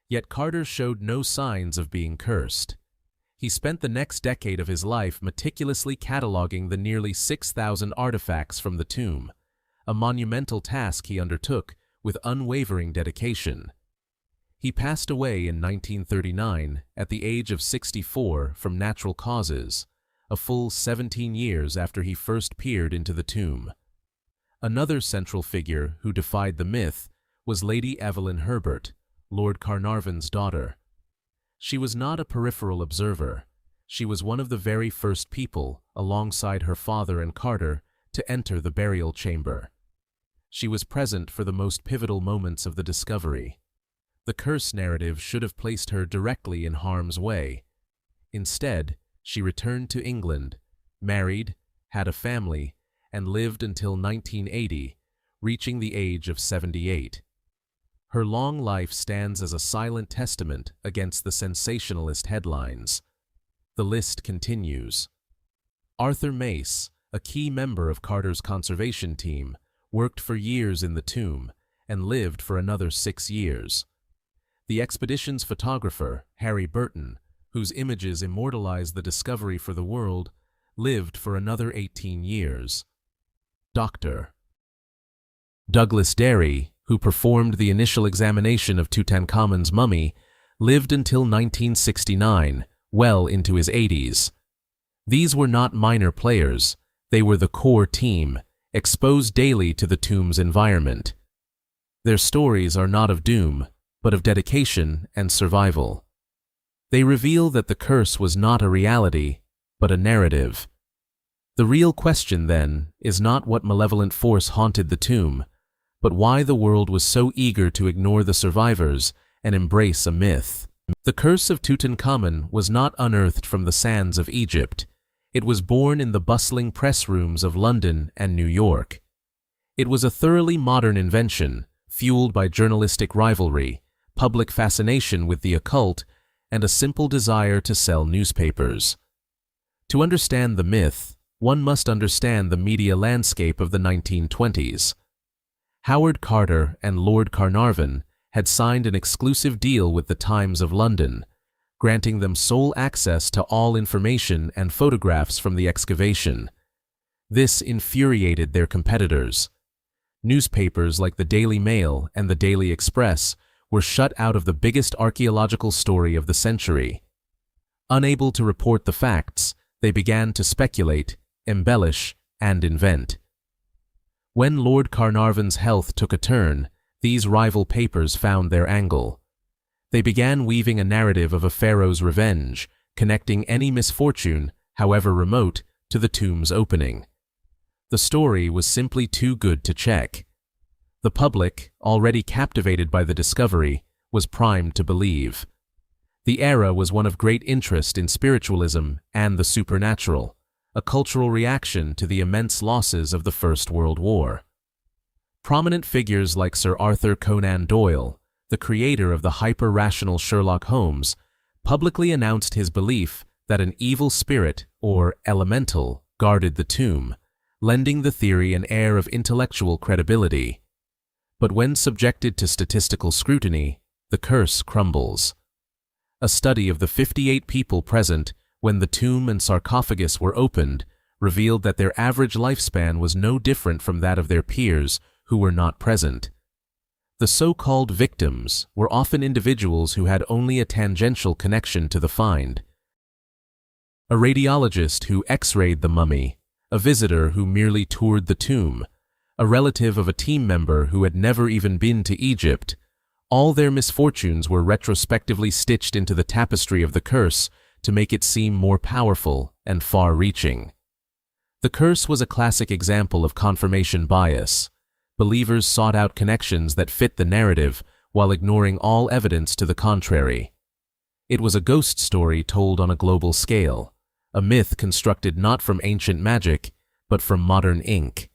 Yet Carter showed no signs of being cursed. He spent the next decade of his life meticulously cataloging the nearly 6,000 artifacts from the tomb, a monumental task he undertook with unwavering dedication. He passed away in 1939 at the age of 64 from natural causes, a full 17 years after he first peered into the tomb. Another central figure who defied the myth was Lady Evelyn Herbert, Lord Carnarvon's daughter. She was not a peripheral observer. She was one of the very first people, alongside her father and Carter, to enter the burial chamber. She was present for the most pivotal moments of the discovery. The curse narrative should have placed her directly in harm's way. Instead, she returned to England, married, had a family, and lived until 1980, reaching the age of 78. Her long life stands as a silent testament against the sensationalist headlines. The list continues. Arthur Mace, a key member of Carter's conservation team, worked for years in the tomb and lived for another 6 years. The expedition's photographer, Harry Burton, whose images immortalized the discovery for the world, lived for another 18 years. Dr. Douglas Derry, who performed the initial examination of Tutankhamun's mummy, lived until 1969, well into his 80s. These were not minor players, they were the core team, exposed daily to the tomb's environment. Their stories are not of doom, but of dedication and survival. They reveal that the curse was not a reality, but a narrative. The real question, then, is not what malevolent force haunted the tomb, but why the world was so eager to ignore the survivors and embrace a myth. The curse of Tutankhamun was not unearthed from the sands of Egypt. It was born in the bustling press rooms of London and New York. It was a thoroughly modern invention, fueled by journalistic rivalry, public fascination with the occult, and a simple desire to sell newspapers. To understand the myth, one must understand the media landscape of the 1920s. Howard Carter and Lord Carnarvon had signed an exclusive deal with the Times of London, granting them sole access to all information and photographs from the excavation. This infuriated their competitors. Newspapers like the Daily Mail and the Daily Express were shut out of the biggest archaeological story of the century. Unable to report the facts, they began to speculate, embellish, and invent. When Lord Carnarvon's health took a turn, these rival papers found their angle. They began weaving a narrative of a pharaoh's revenge, connecting any misfortune, however remote, to the tomb's opening. The story was simply too good to check. The public, already captivated by the discovery, was primed to believe. The era was one of great interest in spiritualism and the supernatural, a cultural reaction to the immense losses of the First World War. Prominent figures like Sir Arthur Conan Doyle, the creator of the hyper-rational Sherlock Holmes, publicly announced his belief that an evil spirit, or elemental, guarded the tomb, lending the theory an air of intellectual credibility. But when subjected to statistical scrutiny, the curse crumbles. A study of the 58 people present when the tomb and sarcophagus were opened revealed that their average lifespan was no different from that of their peers who were not present. The so-called victims were often individuals who had only a tangential connection to the find. A radiologist who X-rayed the mummy, a visitor who merely toured the tomb, a relative of a team member who had never even been to Egypt. All their misfortunes were retrospectively stitched into the tapestry of the curse to make it seem more powerful and far-reaching. The curse was a classic example of confirmation bias. Believers sought out connections that fit the narrative while ignoring all evidence to the contrary. It was a ghost story told on a global scale, a myth constructed not from ancient magic, but from modern ink.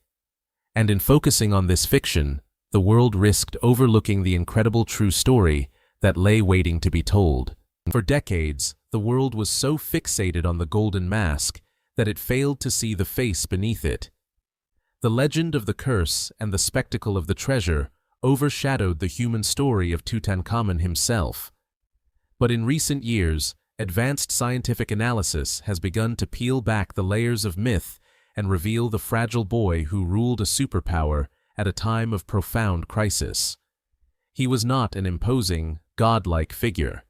And in focusing on this fiction, the world risked overlooking the incredible true story that lay waiting to be told. For decades, the world was so fixated on the golden mask that it failed to see the face beneath it. The legend of the curse and the spectacle of the treasure overshadowed the human story of Tutankhamun himself. But in recent years, advanced scientific analysis has begun to peel back the layers of myth and reveal the fragile boy who ruled a superpower at a time of profound crisis. He was not an imposing, godlike figure.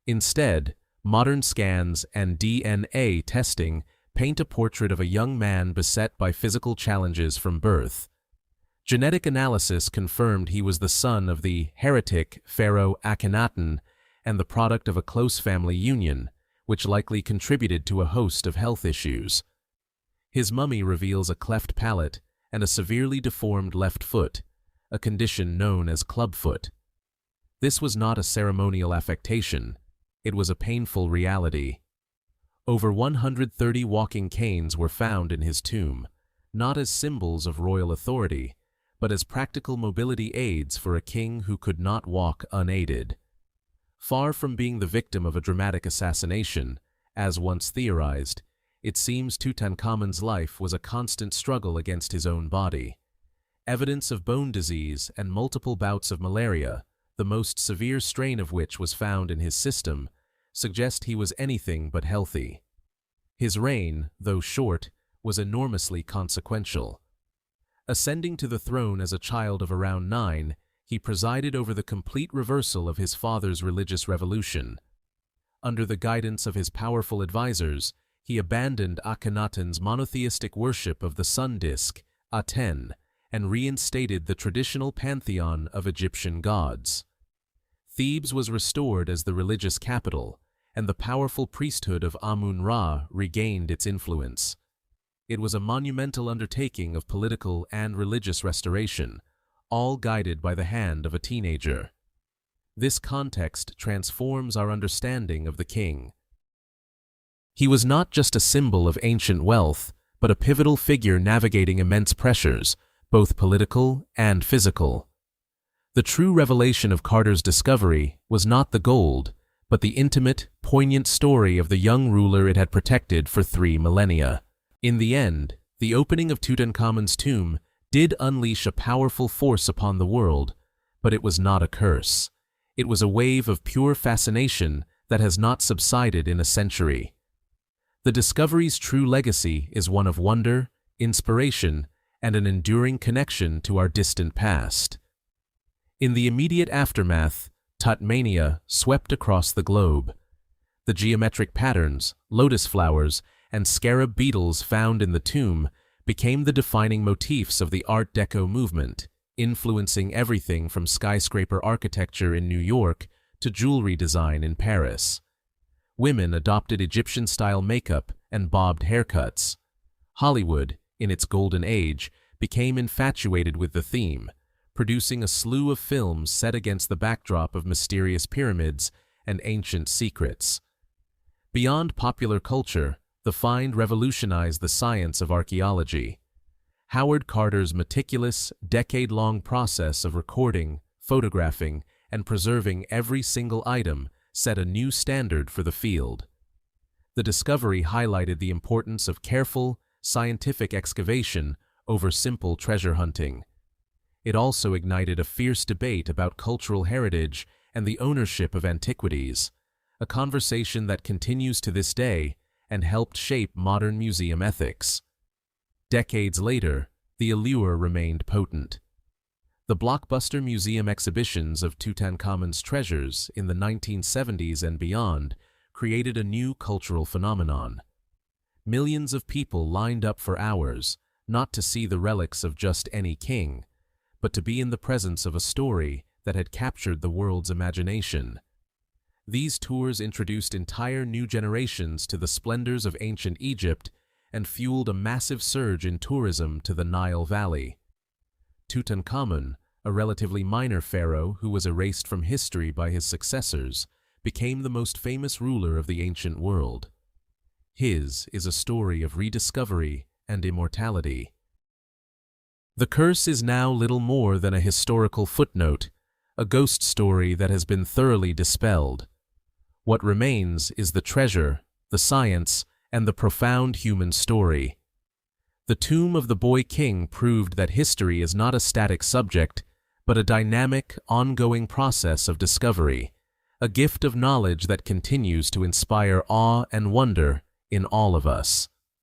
Instead, modern scans and DNA testing paint a portrait of a young man beset by physical challenges from birth. Genetic analysis confirmed he was the son of the heretic Pharaoh Akhenaten and the product of a close family union, which likely contributed to a host of health issues. His mummy reveals a cleft palate and a severely deformed left foot, a condition known as clubfoot. This was not a ceremonial affectation, it was a painful reality. Over 130 walking canes were found in his tomb, not as symbols of royal authority, but as practical mobility aids for a king who could not walk unaided. Far from being the victim of a dramatic assassination, as once theorized, it seems Tutankhamun's life was a constant struggle against his own body. Evidence of bone disease and multiple bouts of malaria, the most severe strain of which was found in his system, suggest he was anything but healthy. His reign, though short, was enormously consequential. Ascending to the throne as a child of around 9, he presided over the complete reversal of his father's religious revolution. Under the guidance of his powerful advisors, he abandoned Akhenaten's monotheistic worship of the sun disk, Aten, and reinstated the traditional pantheon of Egyptian gods. Thebes was restored as the religious capital, and the powerful priesthood of Amun-Ra regained its influence. It was a monumental undertaking of political and religious restoration, all guided by the hand of a teenager. This context transforms our understanding of the king. He was not just a symbol of ancient wealth, but a pivotal figure navigating immense pressures, both political and physical. The true revelation of Carter's discovery was not the gold, but the intimate, poignant story of the young ruler it had protected for 3 millennia. In the end, the opening of Tutankhamun's tomb did unleash a powerful force upon the world, but it was not a curse. It was a wave of pure fascination that has not subsided in a century. The discovery's true legacy is one of wonder, inspiration, and an enduring connection to our distant past. In the immediate aftermath, Tutmania swept across the globe. The geometric patterns, lotus flowers, and scarab beetles found in the tomb became the defining motifs of the Art Deco movement, influencing everything from skyscraper architecture in New York to jewelry design in Paris. Women adopted Egyptian-style makeup and bobbed haircuts. Hollywood, in its golden age, became infatuated with the theme, producing a slew of films set against the backdrop of mysterious pyramids and ancient secrets. Beyond popular culture, the find revolutionized the science of archaeology. Howard Carter's meticulous, decade-long process of recording, photographing, and preserving every single item set a new standard for the field. The discovery highlighted the importance of careful, scientific excavation over simple treasure hunting. It also ignited a fierce debate about cultural heritage and the ownership of antiquities, a conversation that continues to this day and helped shape modern museum ethics. Decades later, the allure remained potent. The blockbuster museum exhibitions of Tutankhamun's treasures in the 1970s and beyond created a new cultural phenomenon. Millions of people lined up for hours, not to see the relics of just any king, but to be in the presence of a story that had captured the world's imagination. These tours introduced entire new generations to the splendors of ancient Egypt and fueled a massive surge in tourism to the Nile Valley. Tutankhamun, a relatively minor pharaoh who was erased from history by his successors, became the most famous ruler of the ancient world. His is a story of rediscovery and immortality. The curse is now little more than a historical footnote, a ghost story that has been thoroughly dispelled. What remains is the treasure, the science, and the profound human story. The tomb of the boy king proved that history is not a static subject, but a dynamic, ongoing process of discovery, a gift of knowledge that continues to inspire awe and wonder in all of us.